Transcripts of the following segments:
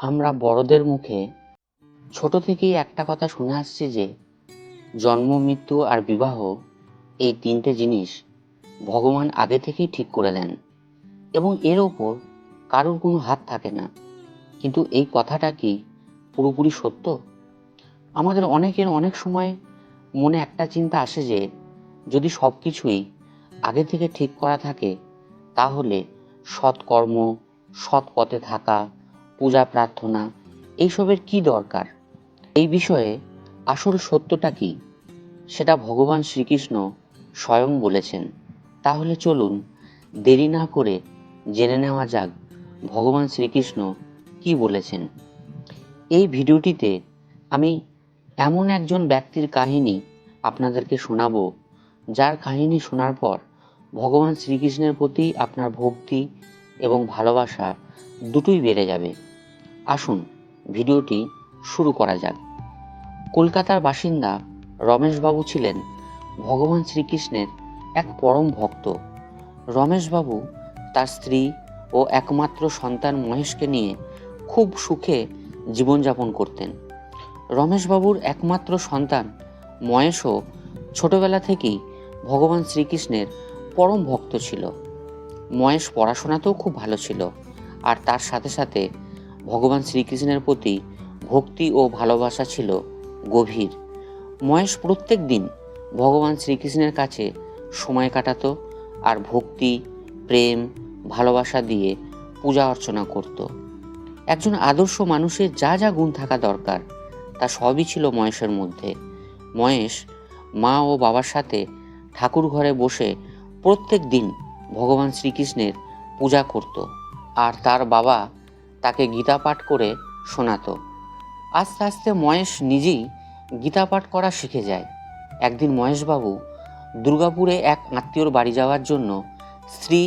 আমরা বড়দের মুখে ছোট থেকেই একটা কথা শুনে আসছি যে জন্ম, মৃত্যু আর বিবাহ এই তিনটে জিনিস ভগবান আগে থেকেই ঠিক করে দেন এবং এর ওপর কারোর কোনো হাত থাকে না। কিন্তু এই কথাটা কি পুরোপুরি সত্য? আমাদের অনেকের অনেক সময় মনে একটা চিন্তা আসে যে যদি সব কিছুই আগে থেকে ঠিক করা থাকে তাহলে সৎকর্ম, সৎ পথে থাকা, পূজা প্রার্থনা এইসবের কি দরকার? এই বিষয়ে আসল সত্যটা কি সেটা ভগবান শ্রীকৃষ্ণ স্বয়ং বলেছেন। তাহলে চলুন দেরি না করে জেনে নেওয়া যাক ভগবান শ্রীকৃষ্ণ কি বলেছেন। এই ভিডিওটিতে আমি এমন একজন ব্যক্তির কাহিনী আপনাদেরকে শোনাবো যার কাহিনী শোনার পর ভগবান শ্রীকৃষ্ণের প্রতি আপনার ভক্তি এবং ভালোবাসা দুটোই বেড়ে যাবে। আসুন ভিডিওটি শুরু করা যাক। কলকাতার বাসিন্দা রমেশবাবু ছিলেন ভগবান শ্রীকৃষ্ণের এক পরম ভক্ত। রমেশবাবু তার স্ত্রী ও একমাত্র সন্তান মহেশকে নিয়ে খুব সুখে জীবনযাপন করতেন। রমেশবাবুর একমাত্র সন্তান মহেশও ছোটবেলা থেকেই ভগবান শ্রীকৃষ্ণের পরম ভক্ত ছিল। মহেশ পড়াশোনাতেও খুব ভালো ছিল আর তার সাথে সাথে ভগবান শ্রীকৃষ্ণের প্রতি ভক্তি ও ভালোবাসা ছিল গভীর। মহেশ প্রত্যেক দিন ভগবান শ্রীকৃষ্ণের কাছে সময় কাটাতো আর ভক্তি, প্রেম, ভালোবাসা দিয়ে পূজা অর্চনা করত। একজন আদর্শ মানুষের যা যা গুণ থাকা দরকার তা সবই ছিল মহেশের মধ্যে। মহেশ মা ও বাবার সাথে ঠাকুর ঘরে বসে প্রত্যেক দিন ভগবান শ্রীকৃষ্ণের পূজা করত আর তার বাবা তাকে গীতা পাঠ করে শোনাতো। আস্তে আস্তে মহেশ নিজেই গীতা পাঠ করা শিখে যায়। একদিন মহেশবাবু দুর্গাপুরে এক আত্মীয়র বাড়ি যাওয়ার জন্য স্ত্রী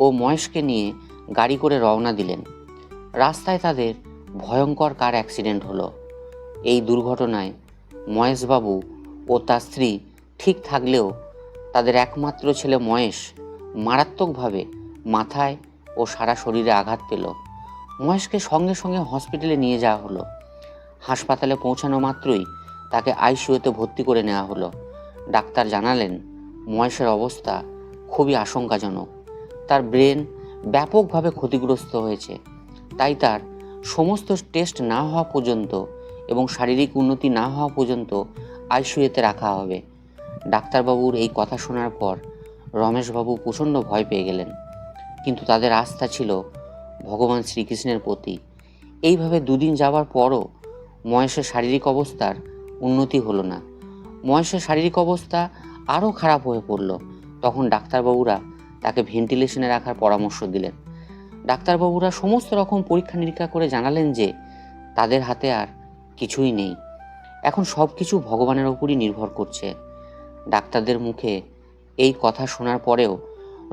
ও মহেশকে নিয়ে গাড়ি করে রওনা দিলেন। রাস্তায় তাদের ভয়ঙ্কর কার অ্যাক্সিডেন্ট হলো। এই দুর্ঘটনায় মহেশবাবু ও তার স্ত্রী ঠিক থাকলেও তাদের একমাত্র ছেলে মহেশ মারাত্মকভাবে মাথায় ও সারা শরীরে আঘাত পেল। মহেশকে সঙ্গে সঙ্গে হসপিটালে নিয়ে যাওয়া হলো। হাসপাতালে পৌঁছানো মাত্রই তাকে আইসিইউতে ভর্তি করে নেওয়া হলো। ডাক্তার জানালেন মহেশের অবস্থা খুবই আশঙ্কাজনক। তার ব্রেন ব্যাপকভাবে ক্ষতিগ্রস্ত হয়েছে, তাই তার সমস্ত টেস্ট না হওয়া পর্যন্ত এবং শারীরিক উন্নতি না হওয়া পর্যন্ত আইসিইউতে রাখা হবে। ডাক্তারবাবুর এই কথা শোনার পর রমেশবাবু প্রচণ্ড ভয় পেয়ে গেলেন, কিন্তু তাদের আস্থা ছিল ভগবান শ্রীকৃষ্ণের প্রতি। এইভাবে দুদিন যাওয়ার পরও মহেশের শারীরিক অবস্থার উন্নতি হলো না। মহেশের শারীরিক অবস্থা আরও খারাপ হয়ে পড়ল। তখন ডাক্তারবাবুরা তাকে ভেন্টিলেশনে রাখার পরামর্শ দিলেন। ডাক্তারবাবুরা সমস্ত রকম পরীক্ষা নিরীক্ষা করে জানালেন যে তাদের হাতে আর কিছুই নেই। এখন সব কিছু ভগবানের ওপরই নির্ভর করছে। ডাক্তারদের মুখে এই কথা শোনার পরেও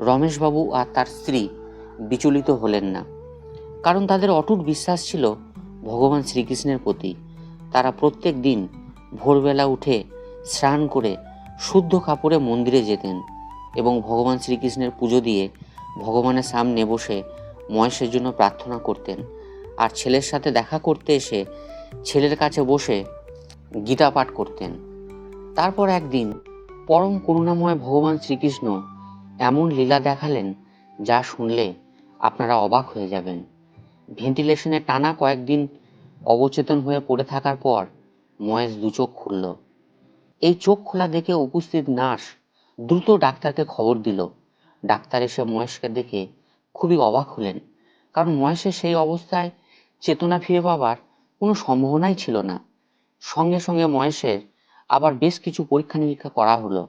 রমেশবাবু আর তার স্ত্রী বিচলিত হলেন না, কারণ তাদের অটুট বিশ্বাস ছিল ভগবান শ্রীকৃষ্ণের প্রতি। তারা প্রত্যেক দিন ভোরবেলা উঠে স্নান করে শুদ্ধ কাপড়ে মন্দিরে যেতেন এবং ভগবান শ্রীকৃষ্ণের পুজো দিয়ে ভগবানের সামনে বসে মহেশের জন্য প্রার্থনা করতেন। আর ছেলের সাথে দেখা করতে এসে ছেলের কাছে বসে গীতা পাঠ করতেন। তারপর একদিন পরম করুণাময় ভগবান শ্রীকৃষ্ণ এমন লীলা দেখালেন যা শুনলে আপনারা অবাক হয়ে যাবেন। ভেন্টিলেশনে টানা কয়েকদিন অবচেতন হয়ে পড়ে থাকার পর মহেশ দু চোখ খুলল। এই চোখ খোলা দেখে উপস্থিত নার্স দ্রুত ডাক্তারকে খবর দিল। ডাক্তার এসে মহেশকে দেখে খুবই অবাক হলেন, কারণ মহেশের সেই অবস্থায় চেতনা ফিরে পাবার কোনো সম্ভাবনাই ছিল না। সঙ্গে সঙ্গে মহেশের আবার বেশ কিছু পরীক্ষা নিরীক্ষা করা হলো।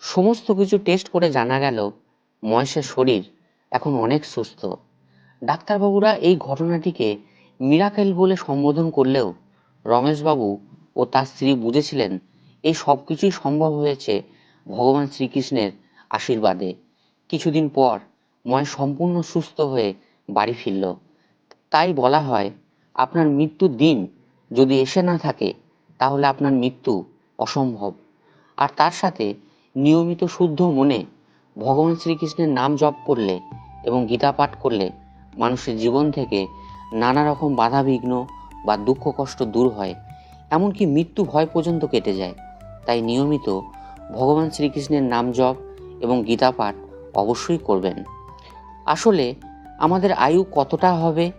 সমস্ত কিছু টেস্ট করে জানা গেল মহেশের শরীর এখন অনেক সুস্থ। ডাক্তারবাবুরা এই ঘটনাটিকে মিরাকেল বলে সম্বোধন করলেও রমেশবাবু ও তার স্ত্রী বুঝেছিলেন এই সব কিছুই সম্ভব হয়েছে ভগবান শ্রীকৃষ্ণের আশীর্বাদে। কিছুদিন পর মহেশ সম্পূর্ণ সুস্থ হয়ে বাড়ি ফিরল। তাই বলা হয়, আপনার মৃত্যুর দিন যদি এসে না থাকে তাহলে আপনার মৃত্যু অসম্ভব। আর তার সাথে নিয়মিত শুদ্ধ মনে ভগবান শ্রীকৃষ্ণের নাম জপ করলে এবং গীতা পাঠ করলে মানুষের জীবন থেকে নানা রকম বাধাবিঘ্ন বা দুঃখ কষ্ট দূর হয়, এমনকি মৃত্যু ভয় পর্যন্ত কেটে যায়। তাই নিয়মিত ভগবান শ্রীকৃষ্ণের নাম জপ এবং গীতা পাঠ অবশ্যই করবেন। আসলে আমাদের আয়ু কতটা হবে,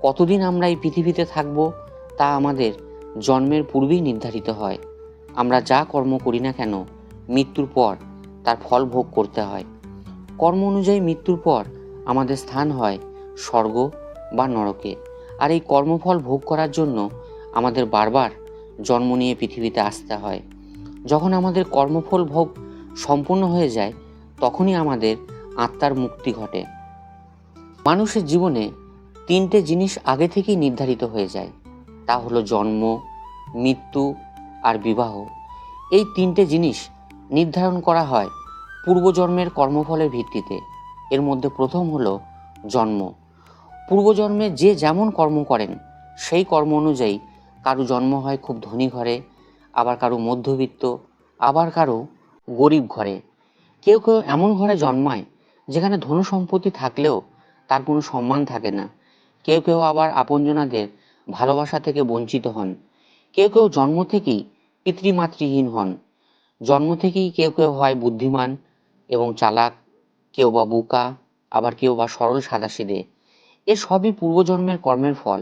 কতদিন আমরা এই পৃথিবীতে থাকব, তা আমাদের জন্মের পূর্বেই নির্ধারিত হয়। আমরা যা কর্ম করি না কেন, মৃত্যুর পর তার ফল ভোগ করতে হয়। কর্ম অনুযায়ী মৃত্যুর পর আমাদের স্থান হয় স্বর্গ বা নরকে। আর এই কর্মফল ভোগ করার জন্য আমাদের বারবার জন্ম নিয়ে পৃথিবীতে আসতে হয়। যখন আমাদের কর্মফল ভোগ সম্পূর্ণ হয়ে যায়, তখনই আমাদের আত্মার মুক্তি ঘটে। মানুষের জীবনে তিনটে জিনিস আগে থেকেই নির্ধারিত হয়ে যায়, তা হলো জন্ম, মৃত্যু আর বিবাহ। এই তিনটে জিনিস নির্ধারণ করা হয় পূর্বজন্মের কর্মফলের ভিত্তিতে। এর মধ্যে প্রথম হলো জন্ম। পূর্বজন্মে যে যেমন কর্ম করেন, সেই কর্ম অনুযায়ী কারো জন্ম হয় খুব ধনী ঘরে, আবার কারো মধ্যবিত্ত, আবার কারো গরিব ঘরে। কেউ কেউ এমন ঘরে জন্মায় যেখানে ধন সম্পত্তি থাকলেও তার কোনো সম্মান থাকে না। কেউ কেউ আবার আপনজনাদের ভালোবাসা থেকে বঞ্চিত হন। কেউ কেউ জন্ম থেকেই পিতৃমাতৃহীন হন। জন্ম থেকেই কেউ কেউ হয় বুদ্ধিমান এবং চালাক, কেউ বা বোকা, আবার কেউ বা সরল সাদাসিধে। এ সবই পূর্বজন্মের কর্মের ফল।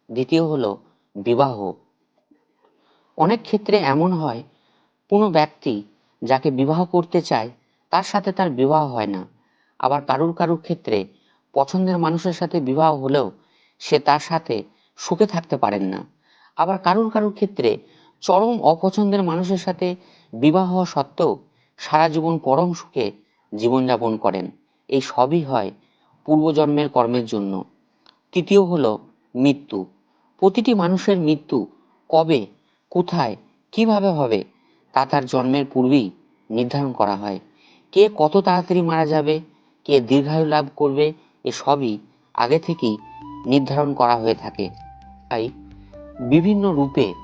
দ্বিতীয় হলো বিবাহ। অনেক ক্ষেত্রে এমন হয়, কোনো ব্যক্তি যাকে বিবাহ করতে চায় তার সাথে তার বিবাহ হয় না। আবার কারুর কারুর ক্ষেত্রে পছন্দের মানুষের সাথে বিবাহ হলেও সে তার সাথে সুখে থাকতে পারেন না। আবার কারুর কারুর ক্ষেত্রে চরম অপছন্দের মানুষের সাথে বিবাহ হওয়া সত্ত্বেও সারা জীবন পরম সুখে জীবনযাপন করেন। এই সবই হয় পূর্বজন্মের কর্মের জন্য। তৃতীয় হলো মৃত্যু। প্রতিটি মানুষের মৃত্যু কবে, কোথায়, কিভাবে হবে তা তার জন্মের পূর্বেই নির্ধারণ করা হয়। কে কত তাড়াতাড়ি মারা যাবে, কে দীর্ঘায়ু লাভ করবে, এসবই আগে থেকেই নির্ধারণ করা হয়ে থাকে। তাই বিভিন্ন রূপে,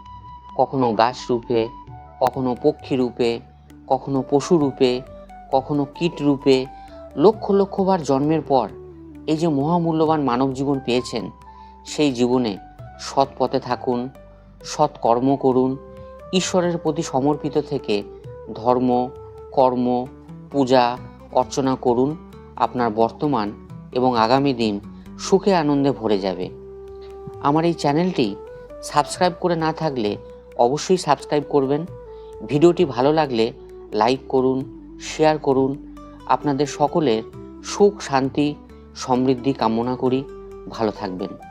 কখনো গাছ রূপে, কখনো পক্ষী রূপে, কখনো পশু রূপে, কখনো কীট রূপে লক্ষ লক্ষবার জন্মের পর এই যে মহামূল্যবান মানব জীবন পেয়েছেন, সেই জীবনে সৎ পথে থাকুন, সৎ কর্ম করুন, ঈশ্বরের প্রতি সমর্পিত থেকে ধর্ম, কর্ম, পূজা অর্চনা করুন। আপনার বর্তমান এবং আগামী দিন সুখে আনন্দে ভরে যাবে। আমার এই চ্যানেলটি সাবস্ক্রাইব করে না থাকলে অবশ্যই সাবস্ক্রাইব করবেন। ভিডিওটি ভালো লাগলে লাইক করুন, শেয়ার করুন। আপনাদের সকলের সুখ, শান্তি, সমৃদ্ধি কামনা করি। ভালো থাকবেন।